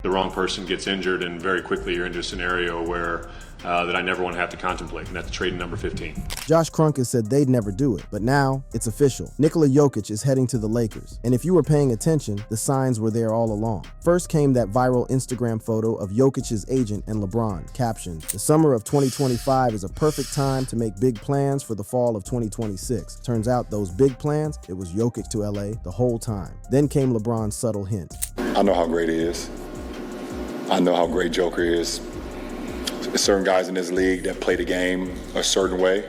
The wrong person gets injured, and very quickly you're into a scenario where that I never want to have to contemplate, and that's trading number 15. Josh Kroenke said they'd never do it, but now it's official. Nikola Jokic is heading to the Lakers, and if you were paying attention, the signs were there all along. First came that viral Instagram photo of Jokic's agent and LeBron, captioned, "The summer of 2025 is a perfect time to make big plans for the fall of 2026. Turns out those big plans, it was Jokic to LA the whole time. Then came LeBron's subtle hint. I know how great he is. I know how great Joker is. There's certain guys in this league that play the game a certain way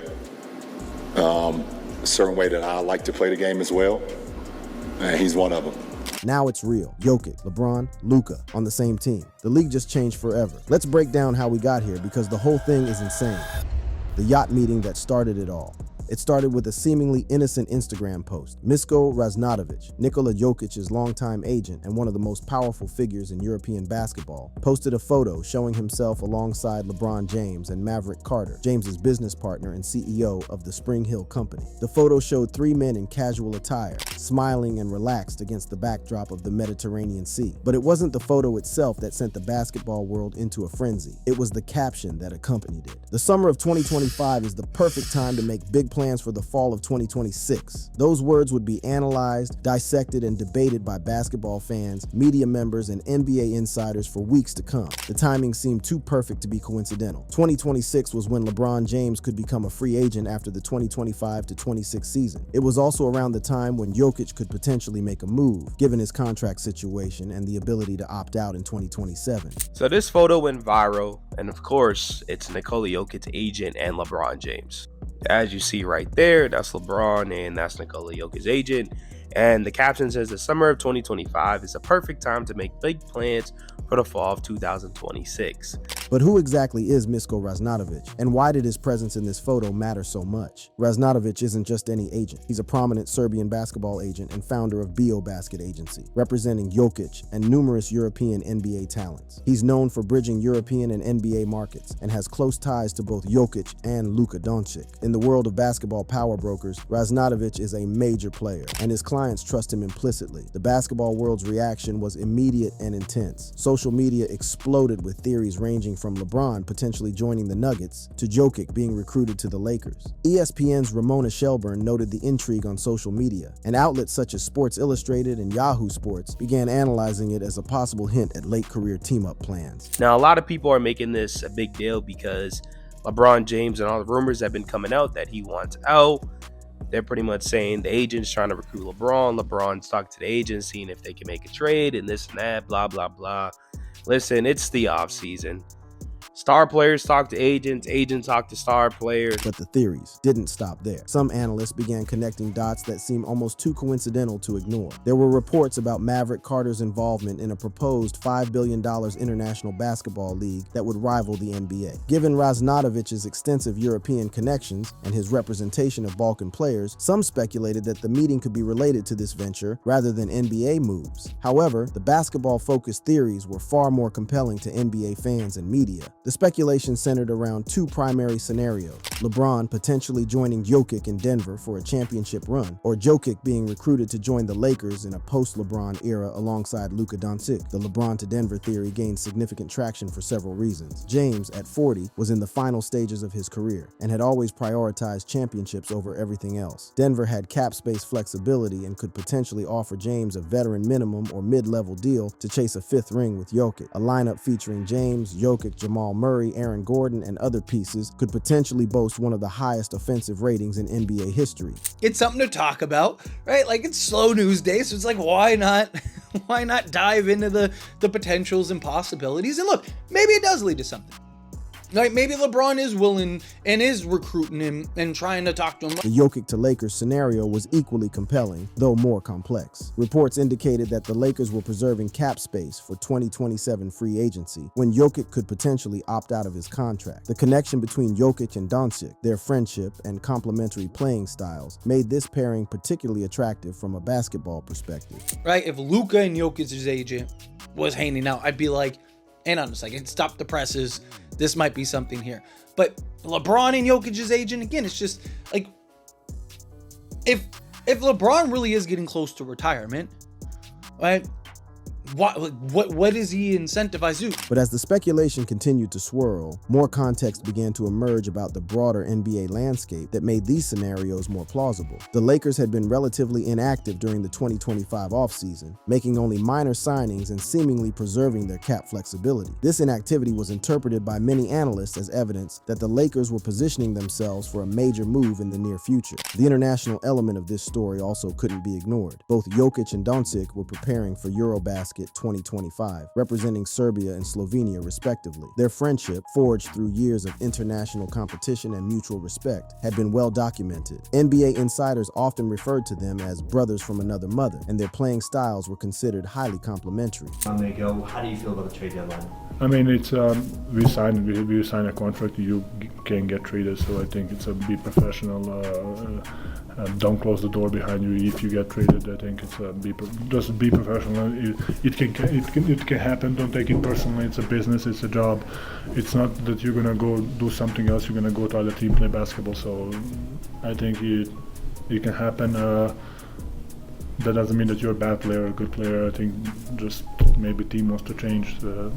that I like to play the game as well, and he's one of them. Now it's real. Jokic, LeBron, Luka on the same team. The league just changed forever. Let's break down how we got here because the whole thing is insane. The yacht meeting that started it all. It started with a seemingly innocent Instagram post. Misko Raznadovic, Nikola Jokic's longtime agent and one of the most powerful figures in European basketball, posted a photo showing himself alongside LeBron James and Maverick Carter, James's business partner and CEO of the Spring Hill Company. The photo showed three men in casual attire, smiling and relaxed against the backdrop of the Mediterranean Sea. But it wasn't the photo itself that sent the basketball world into a frenzy. It was the caption that accompanied it. The summer of 2025 is the perfect time to make big plans for the fall of 2026. Those words would be analyzed, dissected, and debated by basketball fans, media members, and NBA insiders for weeks to come. The timing seemed too perfect to be coincidental. 2026 was when LeBron James could become a free agent after the 2025 to 26 season. It was also around the time when Jokic could potentially make a move, given his contract situation and the ability to opt out in 2027. So this photo went viral, and of course, it's Nikola Jokic's agent and LeBron James. As you see right there, that's LeBron and that's Nikola Jokic's agent. And the caption says the summer of 2025 is a perfect time to make big plans for the fall of 2026. But who exactly is Misko Raznadovic, and why did his presence in this photo matter so much? Raznadovic isn't just any agent. He's a prominent Serbian basketball agent and founder of Bio Basket Agency, representing Jokic and numerous European NBA talents. He's known for bridging European and NBA markets and has close ties to both Jokic and Luka Doncic. In the world of basketball power brokers, Raznadovic is a major player, and his clients trust him implicitly. The basketball world's reaction was immediate and intense. Social media exploded with theories ranging from LeBron potentially joining the Nuggets to Jokic being recruited to the Lakers. ESPN's Ramona Shelburne noted the intrigue on social media, and outlets such as Sports Illustrated and Yahoo Sports began analyzing it as a possible hint at late career team-up plans. Now, a lot of people are making this a big deal because LeBron James and all the rumors have been coming out that he wants out. They're pretty much saying the agent's trying to recruit LeBron. LeBron's talking to the agent, seeing if they can make a trade and this and that, blah, blah, blah. Listen, it's the offseason. Star players talk to agents, agents talk to star players. But the theories didn't stop there. Some analysts began connecting dots that seemed almost too coincidental to ignore. There were reports about Maverick Carter's involvement in a proposed $5 billion international basketball league that would rival the NBA. Given Raznadovic's extensive European connections and his representation of Balkan players, some speculated that the meeting could be related to this venture rather than NBA moves. However, the basketball-focused theories were far more compelling to NBA fans and media. The speculation centered around two primary scenarios: LeBron potentially joining Jokic in Denver for a championship run, or Jokic being recruited to join the Lakers in a post-LeBron era alongside Luka Doncic. The LeBron to Denver theory gained significant traction for several reasons. James, at 40, was in the final stages of his career and had always prioritized championships over everything else. Denver had cap space flexibility and could potentially offer James a veteran minimum or mid-level deal to chase a fifth ring with Jokic. A lineup featuring James, Jokic, Jamal Murray, Aaron Gordon, and other pieces could potentially boast one of the highest offensive ratings in NBA history. It's something to talk about, right? Like, it's slow news day, so it's like, why not? Why not dive into the potentials and possibilities? And look, maybe it does lead to something. Like, maybe LeBron is willing and is recruiting him and trying to talk to him. The Jokic to Lakers scenario was equally compelling, though more complex. Reports indicated that the Lakers were preserving cap space for 2027 free agency, when Jokic could potentially opt out of his contract. The connection between Jokic and Doncic, their friendship, and complementary playing styles made this pairing particularly attractive from a basketball perspective. Right? If Luka and Jokic's agent was hanging out, I'd be like, hang on a second, stop the presses. This might be something here. But LeBron and Jokic's agent, again, it's just like, if LeBron really is getting close to retirement, right? what is he incentivized to do? But as the speculation continued to swirl, more context began to emerge about the broader NBA landscape that made these scenarios more plausible. The Lakers had been relatively inactive during the 2025 offseason, making only minor signings and seemingly preserving their cap flexibility. This inactivity was interpreted by many analysts as evidence that the Lakers were positioning themselves for a major move in the near future. The international element of this story also couldn't be ignored. Both Jokic and Doncic were preparing for Eurobasket 2025, representing Serbia and Slovenia respectively. Their friendship, forged through years of international competition and mutual respect, had been well documented. NBA insiders often referred to them as brothers from another mother, and their playing styles were considered highly complementary. How do you feel about the trade deadline? I mean, it's we sign a contract. You can get traded, so I think it's be professional. Don't close the door behind you if you get traded. I think it's just be professional. It can happen. Don't take it personally. It's a business. It's a job. It's not that you're gonna go do something else. You're gonna go to other team play basketball. So I think it can happen. That doesn't mean that you're a bad player or a good player. I think just maybe team wants to change the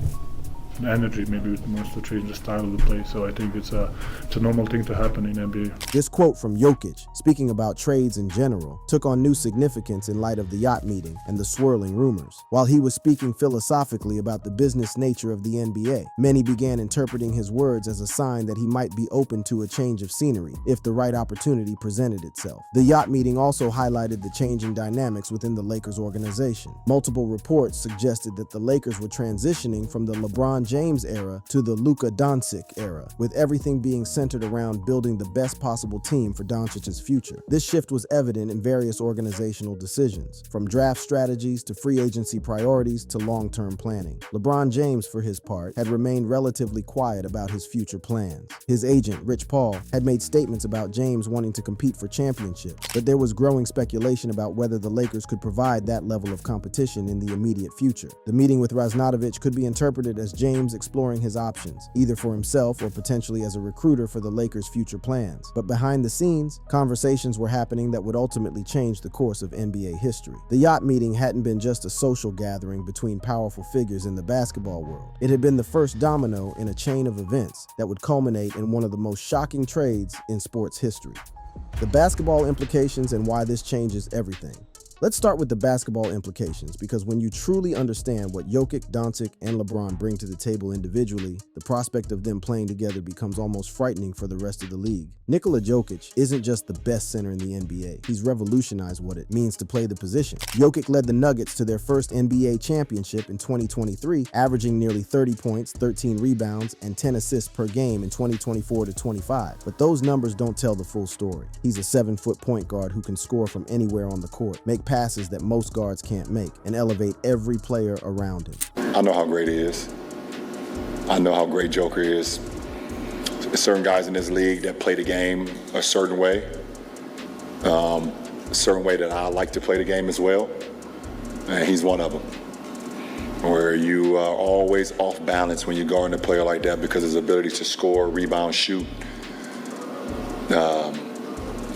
energy, maybe it wants to change the style of the play. So I think it's a normal thing to happen in NBA. This quote from Jokic, speaking about trades in general, took on new significance in light of the Yacht Meeting and the swirling rumors. While he was speaking philosophically about the business nature of the NBA, many began interpreting his words as a sign that he might be open to a change of scenery if the right opportunity presented itself. The Yacht Meeting also highlighted the changing dynamics within the Lakers organization. Multiple reports suggested that the Lakers were transitioning from the LeBron James era to the Luka Doncic era, with everything being centered around building the best possible team for Doncic's future. This shift was evident in various organizational decisions, from draft strategies to free agency priorities to long-term planning. LeBron James, for his part, had remained relatively quiet about his future plans. His agent, Rich Paul, had made statements about James wanting to compete for championships, but there was growing speculation about whether the Lakers could provide that level of competition in the immediate future. The meeting with Raznadovic could be interpreted as James exploring his options, either for himself or potentially as a recruiter for the Lakers' future plans. But behind the scenes, conversations were happening that would ultimately change the course of NBA history. The Yacht Meeting hadn't been just a social gathering between powerful figures in the basketball world. It had been the first domino in a chain of events that would culminate in one of the most shocking trades in sports history. The basketball implications and why this changes everything. Let's start with the basketball implications, because when you truly understand what Jokic, Doncic, and LeBron bring to the table individually, the prospect of them playing together becomes almost frightening for the rest of the league. Nikola Jokic isn't just the best center in the NBA. He's revolutionized what it means to play the position. Jokic led the Nuggets to their first NBA championship in 2023, averaging nearly 30 points, 13 rebounds, and 10 assists per game in 2024-25. But those numbers don't tell the full story. He's a 7-foot point guard who can score from anywhere on the court, make passes that most guards can't make, and elevate every player around him. I know how great he is. I know how great Joker is. There's certain guys in this league that play the game a certain way that I like to play the game as well, and he's one of them. Where you are always off balance when you guard a player like that because of his ability to score, rebound, shoot.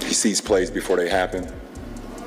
He sees plays before they happen.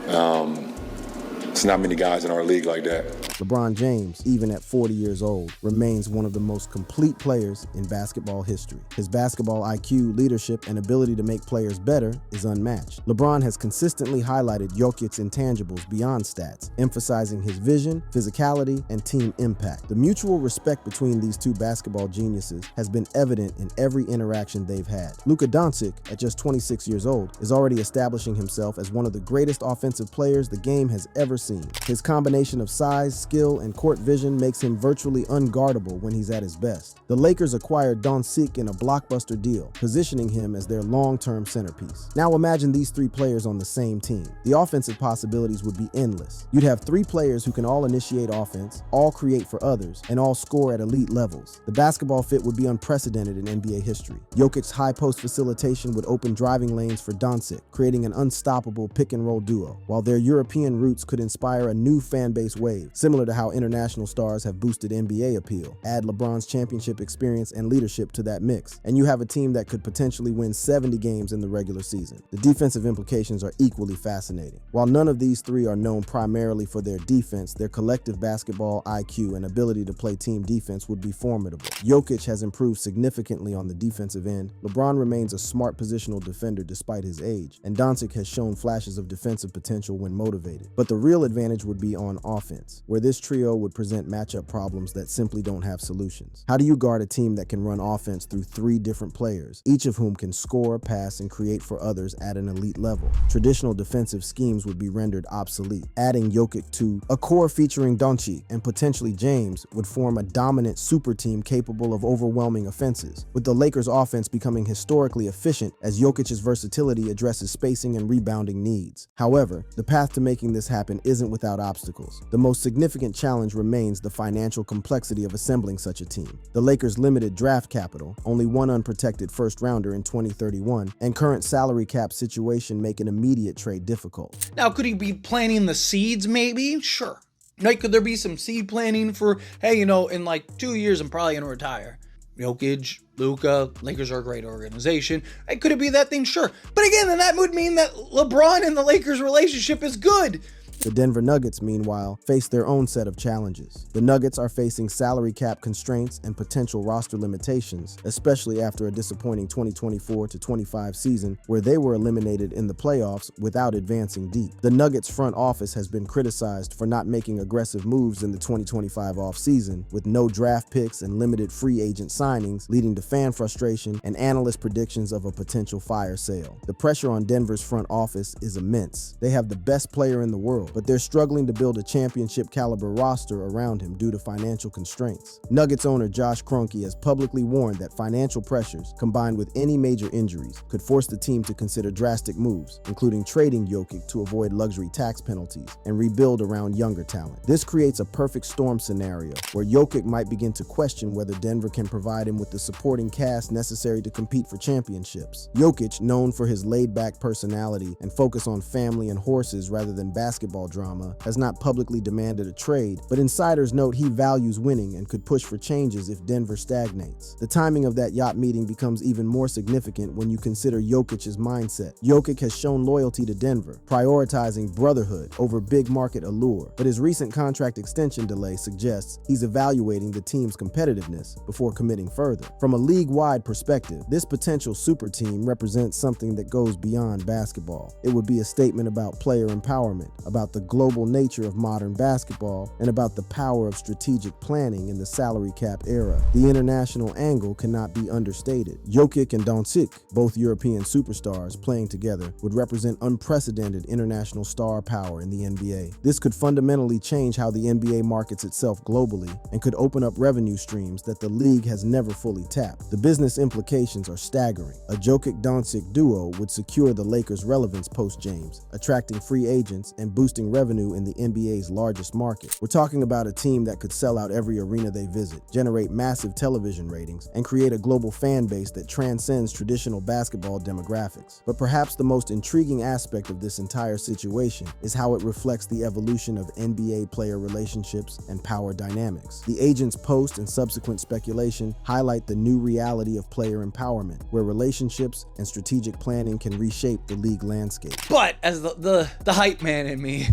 There's not many guys in our league like that. LeBron James, even at 40 years old, remains one of the most complete players in basketball history. His basketball IQ, leadership, and ability to make players better is unmatched. LeBron has consistently highlighted Jokic's intangibles beyond stats, emphasizing his vision, physicality, and team impact. The mutual respect between these two basketball geniuses has been evident in every interaction they've had. Luka Doncic, at just 26 years old, is already establishing himself as one of the greatest offensive players the game has ever seen. His combination of size, skill, and court vision makes him virtually unguardable when he's at his best. The Lakers acquired Doncic in a blockbuster deal, positioning him as their long-term centerpiece. Now imagine these three players on the same team. The offensive possibilities would be endless. You'd have three players who can all initiate offense, all create for others, and all score at elite levels. The basketball fit would be unprecedented in NBA history. Jokic's high post facilitation would open driving lanes for Doncic, creating an unstoppable pick-and-roll duo, while their European roots could inspire a new fan base wave, similar similar to how international stars have boosted NBA appeal. Add LeBron's championship experience and leadership to that mix, and you have a team that could potentially win 70 games in the regular season. The defensive implications are equally fascinating. While none of these three are known primarily for their defense, their collective basketball IQ and ability to play team defense would be formidable. Jokic has improved significantly on the defensive end. LeBron remains a smart positional defender despite his age, and Doncic has shown flashes of defensive potential when motivated. But the real advantage would be on offense, where this trio would present matchup problems that simply don't have solutions. How do you guard a team that can run offense through three different players, each of whom can score, pass, and create for others at an elite level? Traditional defensive schemes would be rendered obsolete. Adding Jokic to a core featuring Doncic and potentially James would form a dominant super team capable of overwhelming offenses, with the Lakers' offense becoming historically efficient as Jokic's versatility addresses spacing and rebounding needs. However, the path to making this happen isn't without obstacles. The most significant challenge remains the financial complexity of assembling such a team. The Lakers' limited draft capital, only one unprotected first-rounder in 2031, and current salary cap situation make an immediate trade difficult. Now, could he be planting the seeds maybe? Sure. Like, could there be some seed planning for, hey, in like 2 years, I'm probably going to retire. Jokic, Luka, Lakers are a great organization. Could it be that thing? Sure. But again, then that would mean that LeBron and the Lakers relationship is good. The Denver Nuggets, meanwhile, face their own set of challenges. The Nuggets are facing salary cap constraints and potential roster limitations, especially after a disappointing 2024-25 season where they were eliminated in the playoffs without advancing deep. The Nuggets front office has been criticized for not making aggressive moves in the 2025 offseason, with no draft picks and limited free agent signings, leading to fan frustration and analyst predictions of a potential fire sale. The pressure on Denver's front office is immense. They have the best player in the world, but they're struggling to build a championship caliber roster around him due to financial constraints. Nuggets owner Josh Kroenke has publicly warned that financial pressures, combined with any major injuries, could force the team to consider drastic moves, including trading Jokic to avoid luxury tax penalties and rebuild around younger talent. This creates a perfect storm scenario where Jokic might begin to question whether Denver can provide him with the supporting cast necessary to compete for championships. Jokic, known for his laid-back personality and focus on family and horses rather than basketball drama, has not publicly demanded a trade, but insiders note he values winning and could push for changes if Denver stagnates. The timing of that yacht meeting becomes even more significant when you consider Jokic's mindset. Jokic has shown loyalty to Denver, prioritizing brotherhood over big market allure, but his recent contract extension delay suggests he's evaluating the team's competitiveness before committing further. From a league-wide perspective, this potential super team represents something that goes beyond basketball. It would be a statement about player empowerment, about the global nature of modern basketball, and about the power of strategic planning in the salary cap era. The international angle cannot be understated. Jokic and Doncic, both European superstars playing together, would represent unprecedented international star power in the NBA. This could fundamentally change how the NBA markets itself globally and could open up revenue streams that the league has never fully tapped. The business implications are staggering. A Jokic-Doncic duo would secure the Lakers' relevance post-James, attracting free agents and boosting revenue in the NBA's largest market. We're talking about a team that could sell out every arena they visit, generate massive television ratings, and create a global fan base that transcends traditional basketball demographics. But perhaps the most intriguing aspect of this entire situation is how it reflects the evolution of NBA player relationships and power dynamics. The agent's post and subsequent speculation highlight the new reality of player empowerment, where relationships and strategic planning can reshape the league landscape. But as the hype man in me,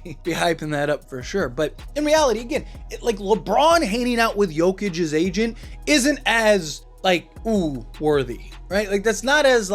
be hyping that up for sure. But in reality, again, like LeBron hanging out with Jokic's agent isn't as worthy, right? Like that's not as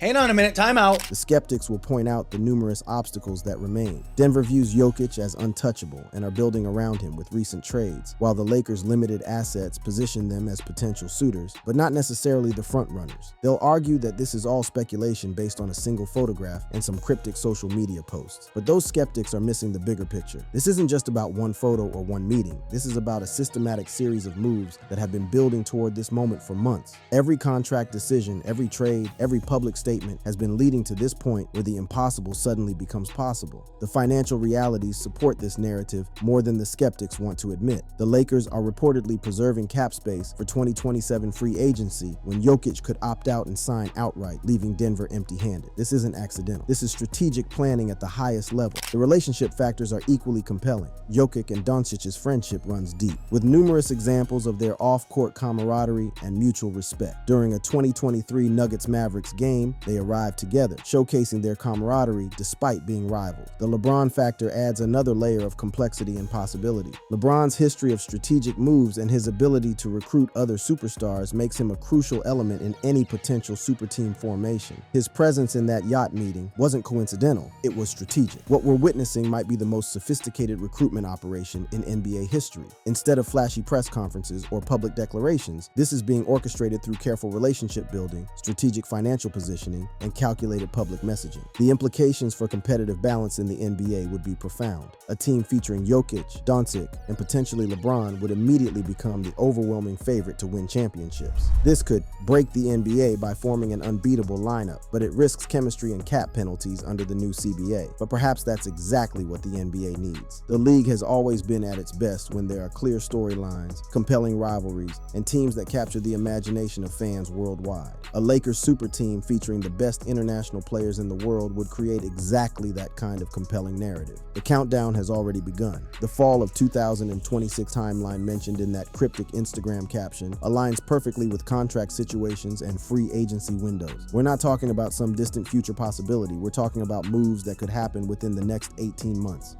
hang on a minute, time out. The skeptics will point out the numerous obstacles that remain. Denver views Jokic as untouchable and are building around him with recent trades, while the Lakers' limited assets position them as potential suitors, but not necessarily the frontrunners. They'll argue that this is all speculation based on a single photograph and some cryptic social media posts. But those skeptics are missing the bigger picture. This isn't just about one photo or one meeting. This is about a systematic series of moves that have been building toward this moment for months. Every contract decision action, every trade, every public statement has been leading to this point where the impossible suddenly becomes possible. The financial realities support this narrative more than the skeptics want to admit. The Lakers are reportedly preserving cap space for 2027 free agency when Jokic could opt out and sign outright, leaving Denver empty-handed. This isn't accidental. This is strategic planning at the highest level. The relationship factors are equally compelling. Jokic and Doncic's friendship runs deep, with numerous examples of their off-court camaraderie and mutual respect. During a 2023 Nuggets-Mavericks game, they arrived together, showcasing their camaraderie despite being rivals. The LeBron factor adds another layer of complexity and possibility. LeBron's history of strategic moves and his ability to recruit other superstars makes him a crucial element in any potential super team formation. His presence in that yacht meeting wasn't coincidental, it was strategic. What we're witnessing might be the most sophisticated recruitment operation in NBA history. Instead of flashy press conferences or public declarations, this is being orchestrated through careful relationship building, strategic financial positioning, and calculated public messaging. The implications for competitive balance in the NBA would be profound. A team featuring Jokic, Doncic, and potentially LeBron would immediately become the overwhelming favorite to win championships. This could break the NBA by forming an unbeatable lineup, but it risks chemistry and cap penalties under the new CBA. But perhaps that's exactly what the NBA needs. The league has always been at its best when there are clear storylines, compelling rivalries, and teams that capture the imagination of fans worldwide. A Lakers super team featuring the best international players in the world would create exactly that kind of compelling narrative. The countdown has already begun. The fall of 2026 timeline mentioned in that cryptic Instagram caption aligns perfectly with contract situations and free agency windows. We're not talking about some distant future possibility. We're talking about moves that could happen within the next 18 months.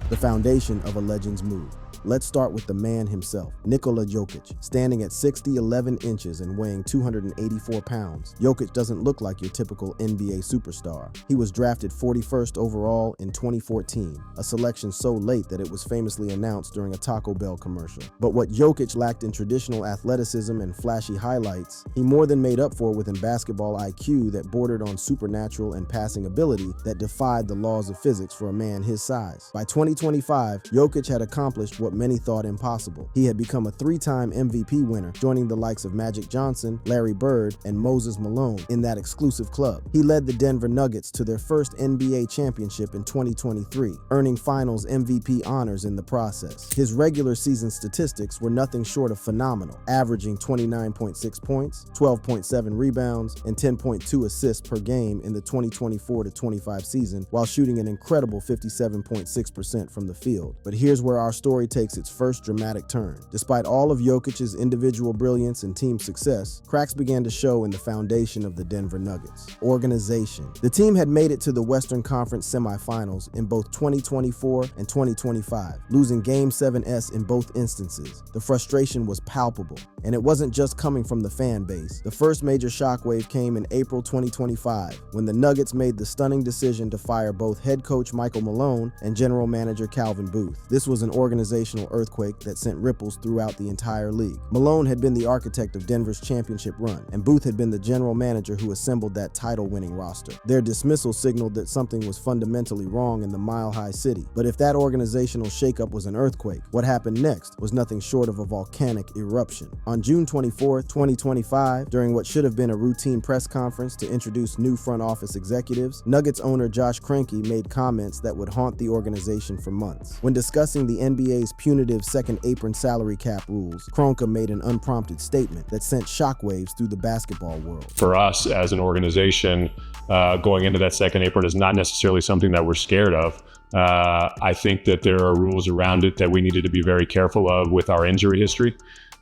The foundation of a legend's move. Let's start with the man himself, Nikola Jokic. Standing at 6'11" and weighing 284 pounds, Jokic doesn't look like your typical NBA superstar. He was drafted 41st overall in 2014, a selection so late that it was famously announced during a Taco Bell commercial. But what Jokic lacked in traditional athleticism and flashy highlights, he more than made up for with a basketball IQ that bordered on supernatural and passing ability that defied the laws of physics for a man his size. By 2025, Jokic had accomplished what many thought impossible. He had become a 3-time MVP winner, joining the likes of Magic Johnson, Larry Bird, and Moses Malone in that exclusive club. He led the Denver Nuggets to their first NBA championship in 2023, earning Finals MVP honors in the process. His regular season statistics were nothing short of phenomenal, averaging 29.6 points, 12.7 rebounds, and 10.2 assists per game in the 2024-25 season, while shooting an incredible 57.6% from the field. But here's where our story takes its first dramatic turn. Despite all of Jokic's individual brilliance and team success, cracks began to show in the foundation of the Denver Nuggets: organization. The team had made it to the Western Conference semifinals in both 2024 and 2025, losing Game 7s in both instances. The frustration was palpable, and it wasn't just coming from the fan base. The first major shockwave came in April 2025, when the Nuggets made the stunning decision to fire both head coach Michael Malone and general manager Calvin Booth. This was an organizational earthquake that sent ripples throughout the entire league. Malone had been the architect of Denver's championship run, and Booth had been the general manager who assembled that title-winning roster. Their dismissal signaled that something was fundamentally wrong in the mile-high city. But if that organizational shakeup was an earthquake, what happened next was nothing short of a volcanic eruption. On June 24, 2025, during what should have been a routine press conference to introduce new front office executives, Nuggets owner Josh Kroenke made comments that would haunt the organization for months. When discussing the NBA's punitive second apron salary cap rules, Kroenke made an unprompted statement that sent shockwaves through the basketball world. For us as an organization, going into that second apron is not necessarily something that we're scared of. I think that there are rules around it that we needed to be very careful of with our injury history.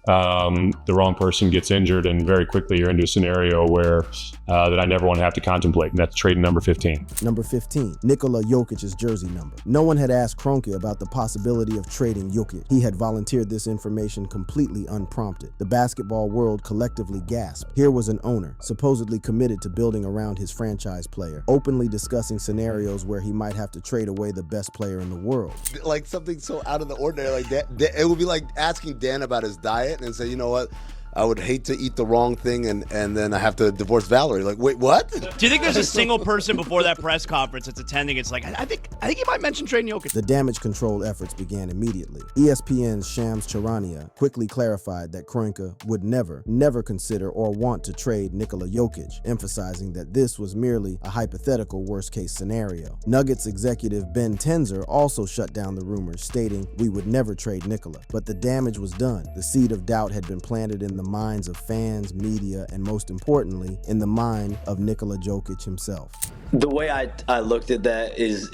The wrong person gets injured, and very quickly you're into a scenario where that I never want to have to contemplate, and that's trading number 15. Number 15, Nikola Jokic's jersey number. No one had asked Kroenke about the possibility of trading Jokic. He had volunteered this information completely unprompted. The basketball world collectively gasped. Here was an owner, supposedly committed to building around his franchise player, openly discussing scenarios where he might have to trade away the best player in the world. Like something so out of the ordinary like that, it would be like asking Dan about his diet and say, you know what, I would hate to eat the wrong thing and then I have to divorce Valerie. Like, wait, what? Do you think there's a single person before that press conference that's attending? It's like, I think he might mention trading Jokic. The damage control efforts began immediately. ESPN's Shams Charania quickly clarified that Kroenke would never consider or want to trade Nikola Jokic, emphasizing that this was merely a hypothetical worst-case scenario. Nuggets executive Ben Tenzer also shut down the rumors, stating, "We would never trade Nikola." But the damage was done. The seed of doubt had been planted in the minds of fans, media, and most importantly, in the mind of Nikola Jokic himself. The way I looked at that is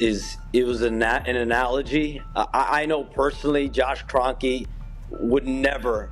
it was an analogy. I know personally Josh Kroenke would never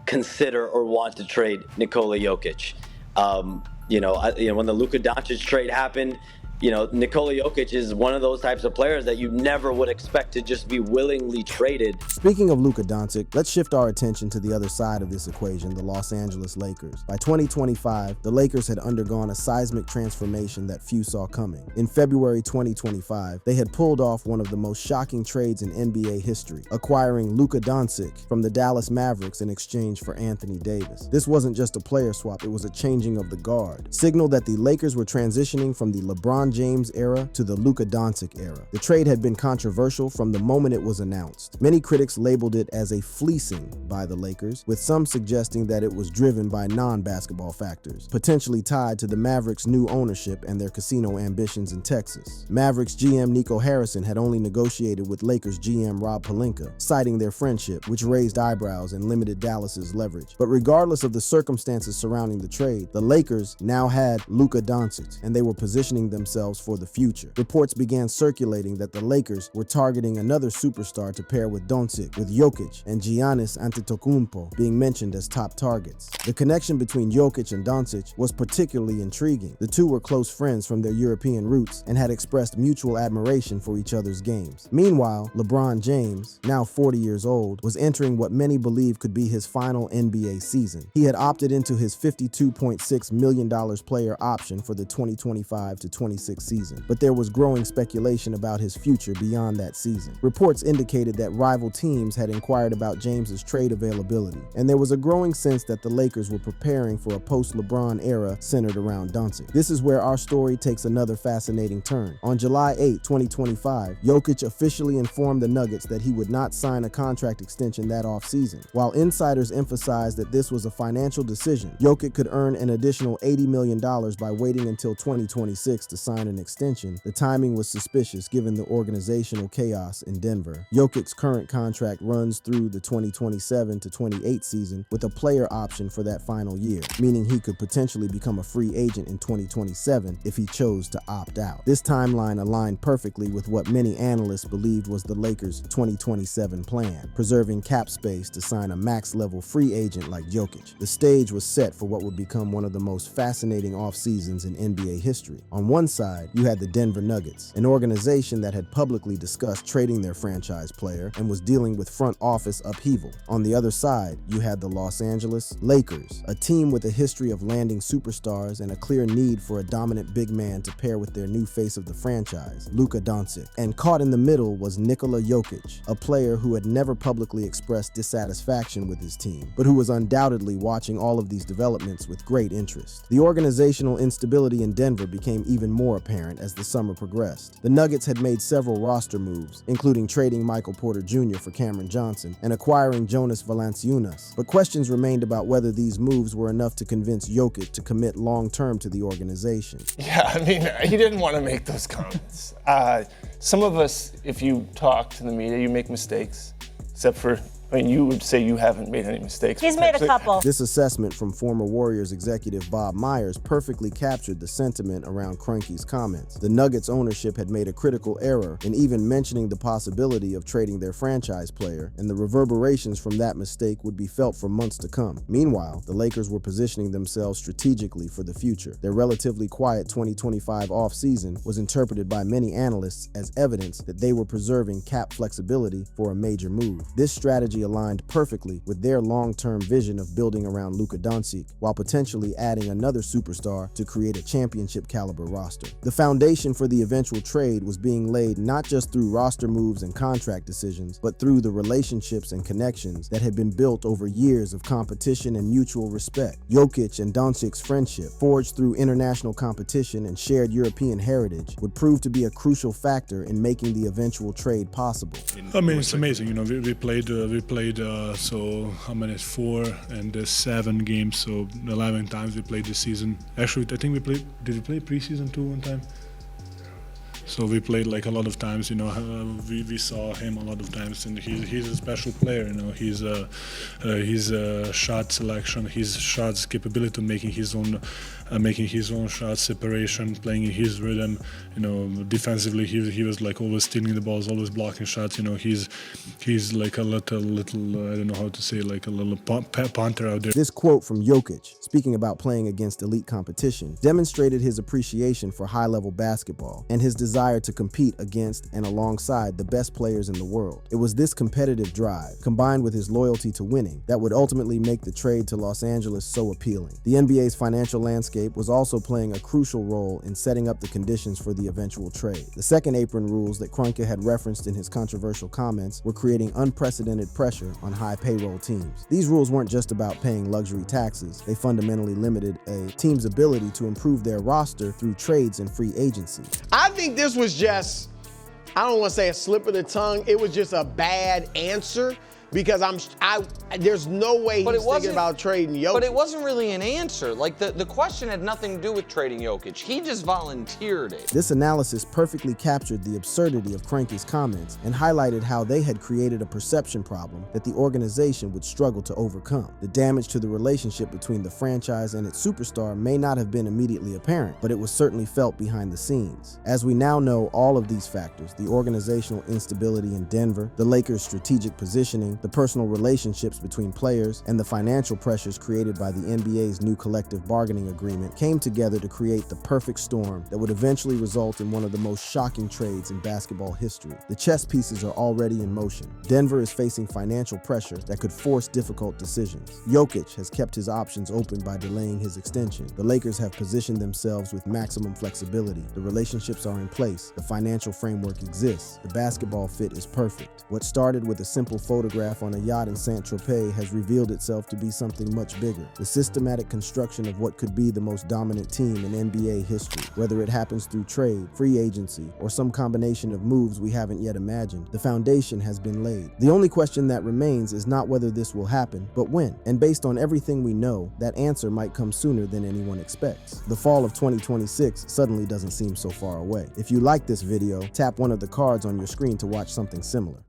consider or want to trade Nikola Jokic. When the Luka Doncic trade happened, Nikola Jokic is one of those types of players that you never would expect to just be willingly traded. Speaking of Luka Doncic, let's shift our attention to the other side of this equation, the Los Angeles Lakers. By 2025, the Lakers had undergone a seismic transformation that few saw coming. In February 2025, they had pulled off one of the most shocking trades in NBA history, acquiring Luka Doncic from the Dallas Mavericks in exchange for Anthony Davis. This wasn't just a player swap, it was a changing of the guard. Signaled that the Lakers were transitioning from the LeBron James era to the Luka Doncic era. The trade had been controversial from the moment it was announced. Many critics labeled it as a fleecing by the Lakers, with some suggesting that it was driven by non-basketball factors, potentially tied to the Mavericks' new ownership and their casino ambitions in Texas. Mavericks GM Nico Harrison had only negotiated with Lakers GM Rob Pelinka, citing their friendship, which raised eyebrows and limited Dallas's leverage. But regardless of the circumstances surrounding the trade, the Lakers now had Luka Doncic, and they were positioning themselves for the future. Reports began circulating that the Lakers were targeting another superstar to pair with Doncic, with Jokic and Giannis Antetokounmpo being mentioned as top targets. The connection between Jokic and Doncic was particularly intriguing. The two were close friends from their European roots and had expressed mutual admiration for each other's games. Meanwhile, LeBron James, now 40 years old, was entering what many believe could be his final NBA season. He had opted into his $52.6 million player option for the 2025 to 26 season, but there was growing speculation about his future beyond that season. Reports indicated that rival teams had inquired about James's trade availability, and there was a growing sense that the Lakers were preparing for a post-LeBron era centered around Doncic. This is where our story takes another fascinating turn. On July 8, 2025, Jokic officially informed the Nuggets that he would not sign a contract extension that offseason. While insiders emphasized that this was a financial decision, Jokic could earn an additional $80 million by waiting until 2026 to sign an extension. The timing was suspicious given the organizational chaos in Denver. Jokic's current contract runs through the 2027 to 28 season with a player option for that final year, meaning he could potentially become a free agent in 2027 if he chose to opt out. This timeline aligned perfectly with what many analysts believed was the Lakers' 2027 plan, preserving cap space to sign a max-level free agent like Jokic. The stage was set for what would become one of the most fascinating off-seasons in NBA history. On one side, you had the Denver Nuggets, an organization that had publicly discussed trading their franchise player and was dealing with front office upheaval. On the other side, you had the Los Angeles Lakers, a team with a history of landing superstars and a clear need for a dominant big man to pair with their new face of the franchise, Luka Doncic. And caught in the middle was Nikola Jokic, a player who had never publicly expressed dissatisfaction with his team, but who was undoubtedly watching all of these developments with great interest. The organizational instability in Denver became even more apparent as the summer progressed. The Nuggets had made several roster moves, including trading Michael Porter Jr. for Cameron Johnson and acquiring Jonas Valanciunas, but questions remained about whether these moves were enough to convince Jokic to commit long-term to the organization. Yeah, I mean, he didn't want to make those comments. Some of us, if you talk to the media, you make mistakes, except for, I mean, you would say you haven't made any mistakes. He's made a couple. This assessment from former Warriors executive Bob Myers perfectly captured the sentiment around Kroenke's comments. The Nuggets ownership had made a critical error in even mentioning the possibility of trading their franchise player, and the reverberations from that mistake would be felt for months to come. Meanwhile, the Lakers were positioning themselves strategically for the future. Their relatively quiet 2025 offseason was interpreted by many analysts as evidence that they were preserving cap flexibility for a major move. This strategy aligned perfectly with their long-term vision of building around Luka Doncic, while potentially adding another superstar to create a championship-caliber roster. The foundation for the eventual trade was being laid not just through roster moves and contract decisions, but through the relationships and connections that had been built over years of competition and mutual respect. Jokic and Doncic's friendship, forged through international competition and shared European heritage, would prove to be a crucial factor in making the eventual trade possible. I mean, it's amazing. You know, we played so how many? 4 and 7 games, so 11 times we played this season. Actually, I think did we play preseason too one time? So we played like a lot of times, you know. We saw him a lot of times, and he's a special player. You know, his shot selection, his shots capability, making his own shot separation, playing in his rhythm. You know, defensively he was like always stealing the balls, always blocking shots. You know, he's like a little I don't know how to say, like a little punter out there. This quote from Jokic, speaking about playing against elite competition, demonstrated his appreciation for high-level basketball and his desire to compete against and alongside the best players in the world. It was this competitive drive, combined with his loyalty to winning, that would ultimately make the trade to Los Angeles so appealing. The NBA's financial landscape was also playing a crucial role in setting up the conditions for the eventual trade. The second apron rules that Kroenke had referenced in his controversial comments were creating unprecedented pressure on high payroll teams. These rules weren't just about paying luxury taxes. They fundamentally limited a team's ability to improve their roster through trades and free agency. I think this was just, I don't want to say a slip of the tongue. It was just a bad answer, because there's no way he's thinking about trading Jokic. But it wasn't really an answer. Like, the question had nothing to do with trading Jokic. He just volunteered it. This analysis perfectly captured the absurdity of Kroenke's comments and highlighted how they had created a perception problem that the organization would struggle to overcome. The damage to the relationship between the franchise and its superstar may not have been immediately apparent, but it was certainly felt behind the scenes. As we now know all of these factors, the organizational instability in Denver, the Lakers' strategic positioning, the personal relationships between players, and the financial pressures created by the NBA's new collective bargaining agreement came together to create the perfect storm that would eventually result in one of the most shocking trades in basketball history. The chess pieces are already in motion. Denver is facing financial pressure that could force difficult decisions. Jokic has kept his options open by delaying his extension. The Lakers have positioned themselves with maximum flexibility. The relationships are in place. The financial framework exists. The basketball fit is perfect. What started with a simple photograph on a yacht in Saint-Tropez has revealed itself to be something much bigger. The systematic construction of what could be the most dominant team in NBA history. Whether it happens through trade, free agency, or some combination of moves we haven't yet imagined, the foundation has been laid. The only question that remains is not whether this will happen, but when. And based on everything we know, that answer might come sooner than anyone expects. The fall of 2026 suddenly doesn't seem so far away. If you like this video, tap one of the cards on your screen to watch something similar.